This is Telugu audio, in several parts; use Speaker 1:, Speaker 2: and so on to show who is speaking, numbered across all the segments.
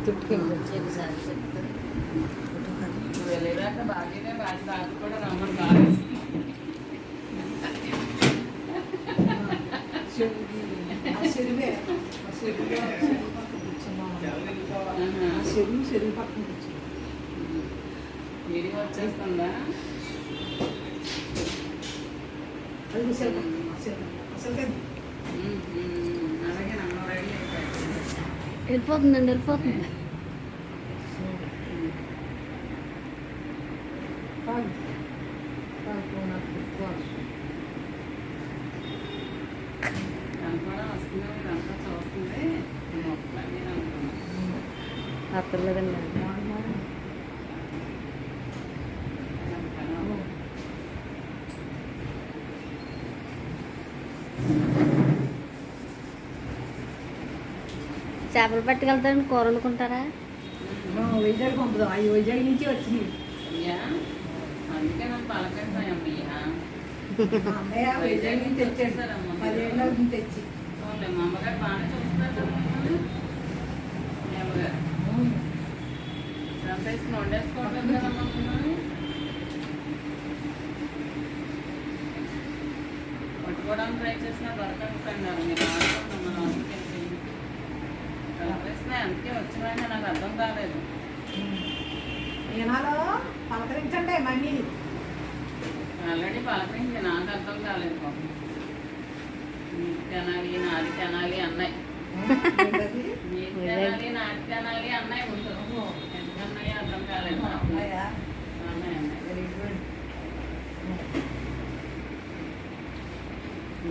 Speaker 1: చుట్టూ
Speaker 2: వెళ్ళేదాక బాగానే బాగా కూడా రమ్మని బాగా
Speaker 1: చెరువు పక్కన కూర్చున్నాం.
Speaker 2: వీడియో వచ్చేస్తుందా? అలాగే నమ్మ రెడీ అయిపోయింది.
Speaker 3: వెళ్ళిపోతుందండి, వెళ్ళిపోతుంది.
Speaker 2: అనుకోవడం వస్తుంది, ఇదంతా చూస్తుంది మొక్కలన్నీ అనుకున్నాను.
Speaker 3: అక్కర్లేదండి. చేపలు పట్టుకెళ్తారండి, కూర వండుకుంటారా?
Speaker 1: వైజాగ్ పంపుదాం. అవి వైజాగ్ నుంచి వచ్చినాయి.
Speaker 2: అందుకే మనం పలకరిస్తాయమ్మయ్యా.
Speaker 1: అన్నయ్య వైజాగ్ నుంచి తెచ్చేసారమ్మ. 10 ఏళ్ళ నుంచి తెచ్చి
Speaker 2: మా అమ్మగారు బాగానే చూస్తారు. మీ అమ్మగారు సంపేసుకుని వండేసుకోవట్లేదు కదమ్మా మిమ్మల్ని. పట్టుకోవడానికి ట్రై చేసినా దొరకకపోయినారు. మీరు ఆడుకుంటాం మన అందుకే కలిపేస్తున్నాయి. అందుకే వచ్చినాక నాకు అర్థం కాలేదు.
Speaker 1: ఈనాలో పలకరించండి మమ్మీని.
Speaker 2: ఆల్రెడీ పలకరింది, నాకు అర్థం కాలేదు పాపం. నీకు తినాలి, నాది తినాలి అన్నాయి. నీకు తినాలి, నాది తినాలి అన్నాయి ముందు. ఎందుకన్నాయో అర్థం కాలేదు. అన్నాయి అన్నాయి.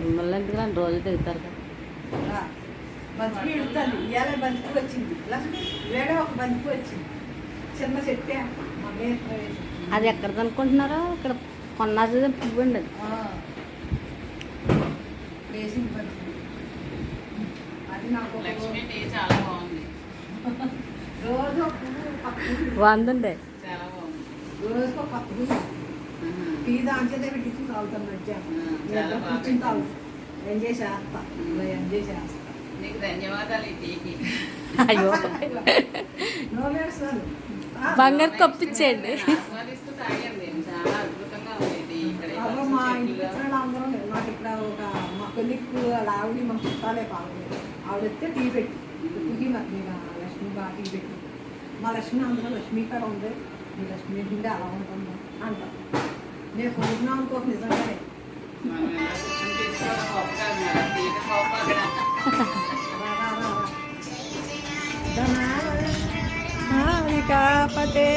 Speaker 3: మిమ్మల్ని ఎందుకు రోజు తిరుగుతారు కదా.
Speaker 1: బంతిపూ ఇడుతుంది. ఇవాళ బంతిపూ వచ్చింది. వేడే ఒక బంతిపూ వచ్చింది. చిన్న చెట్టే మా మీద ప్రవేశం.
Speaker 3: అది ఎక్కడ అనుకుంటున్నారో ఇక్కడ కొన్నది పువ్వు అండి. అది
Speaker 1: వేసింది బంతిపూ. అది నాకు
Speaker 2: లక్ష్మీ టీ చాలా బాగుంది.
Speaker 1: రోజు ఒక పువ్వు పక్క
Speaker 3: బాగుందండి.
Speaker 2: చాలా బాగుంది.
Speaker 1: రోజుకు ఒక పువ్వు టీ దాంచేదే పెట్టించి తాగుతాం. మధ్యాహ్నం కూర్చుని తాగుతాం. ఎంజాయ్ చేస్తా, ఎంజాయ్ చేస్తా.
Speaker 2: నీకు ధన్యవాదాలు ఈ టీకి.
Speaker 3: అయ్యో
Speaker 1: నో వేస్తాను.
Speaker 3: బంగారు కప్పు ఇచ్చేయండి.
Speaker 2: ఆస్వాదిస్తూ తాగండి. చాలా అద్భుతంగా ఉంది టీ. ఇక్కడ
Speaker 1: మా ఇంటి అందరం నాకు ఇక్కడ ఒక మా కొలిక్కు ఆవిడ మా చుట్టాలే కావాలి. ఆవిడ వస్తే టీ పెట్టి ఇప్పటికి మరి లక్ష్మి బాగా టీ పెట్టి మా లక్ష్మి అందరూ లక్ష్మీ కాడ ఉంది. మీ లక్ష్మి ఉంటే అలా ఉంటుందా అంటాం. నేను కొడుకున్నాం అనుకోక నిజంగానే
Speaker 2: మనం ఎలా కూర్చొని తీసుకోవడం గొప్ప కాదు మేడం. టీకి గొప్ప అక్కడ.
Speaker 1: కాపతే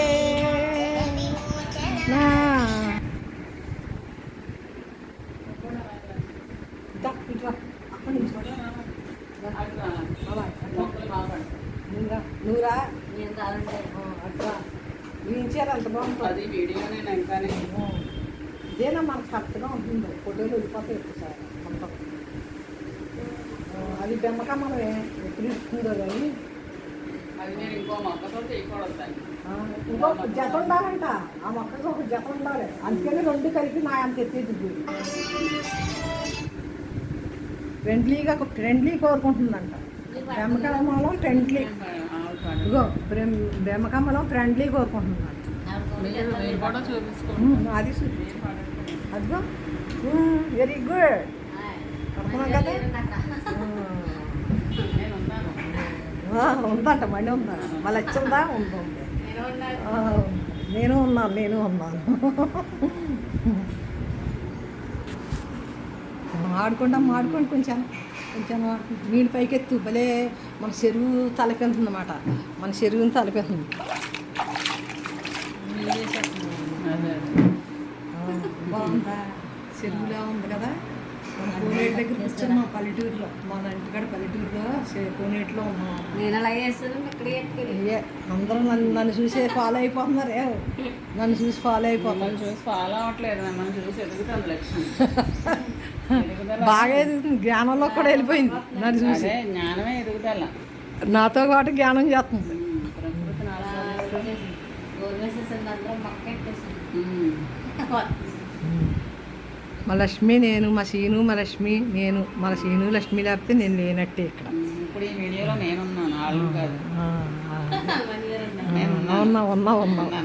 Speaker 2: మొక్కలు బాగా పడతాయి.
Speaker 1: నూరా
Speaker 3: నేను కావాలంటే
Speaker 1: అట్లా వీంచారు అంత బాగుంటుంది.
Speaker 2: అది వీడియో నేను ఇంకానే
Speaker 1: ఇదేనా మనకు కరెక్ట్గా ఉంటుంది. ఫోటోలు వెళ్ళిపోతాయి సార్ మొత్తం. అది బెమ్మకమ్మలే ఎప్పుడు ఇస్తుందో కానీ
Speaker 2: అది నేను ఇంకో మొక్కతో చేయకూడదు దాన్ని.
Speaker 1: ఇంకొక జత ఉండాలంట. ఆ మొక్కకి ఒక జత ఉండాలి. అందుకని 2 కలిపి నా అంత ఎత్తేది. ఫ్రెండ్లీ కోరుకుంటుందంట. బ్రహ్మకమలం ఫ్రెండ్లీ. ఇగో బ్రహ్మకమలం ఫ్రెండ్లీ కోరుకుంటుందంట.
Speaker 2: మీరు కూడా చూపించుకోండి.
Speaker 1: అది అదిగో వెరీ గుడ్. అర్థమా కదా.
Speaker 2: నేను ఉన్నాను.
Speaker 1: ఉందంట మళ్ళీ ఉందా. మళ్ళీ వచ్చిందా ఉంటుంది. నేను ఉన్నాను. ఆడుకోండి కొంచెం నీళ్ళు పైకెత్తు. భలే మన చెరువు తలపెంతుంది అన్నమాట. మన చెరువుని తలపెంతుంది. బాగుందా? చెరువులా ఉంది కదా. మన కోనేటి దగ్గర కూర్చున్నాం పల్లెటూరులో. మన ఇంటికాడ పల్లెటూరులో కోనేటిలో ఉన్నాం.
Speaker 3: నేను అలా చేస్తాను. ఇక్కడే
Speaker 1: అందరూ నన్ను చూసే ఫాలో అయిపోతున్నారు. నన్ను చూసి ఫాలో అయిపోతాను.
Speaker 2: చూసి ఫాలో అవ్వట్లేదు. మనం చూసి ఎదుగుతాం. లక్ష్మి
Speaker 1: బాగా ఎదుగుతుంది. జ్ఞానంలో కూడా వెళ్ళిపోయింది. నన్ను చూసి
Speaker 2: జ్ఞానమే ఎదుగుదల.
Speaker 1: నాతో పాటు జ్ఞానం చేస్తుంది.
Speaker 2: ప్రకృతిని ఆస్వాదిస్తూ మా
Speaker 1: లక్ష్మి నేను, మా సీను, మా లక్ష్మి నేను. మన సీను లక్ష్మి లేకపోతే నేను లేనట్టే ఇక్కడ.
Speaker 2: ఇప్పుడు ఈ వీడియోలో నేనున్నాను, వాళ్ళు కాదు.
Speaker 1: ఉన్నావు ఉన్నావు ఉన్నావు
Speaker 2: ఉన్నాను.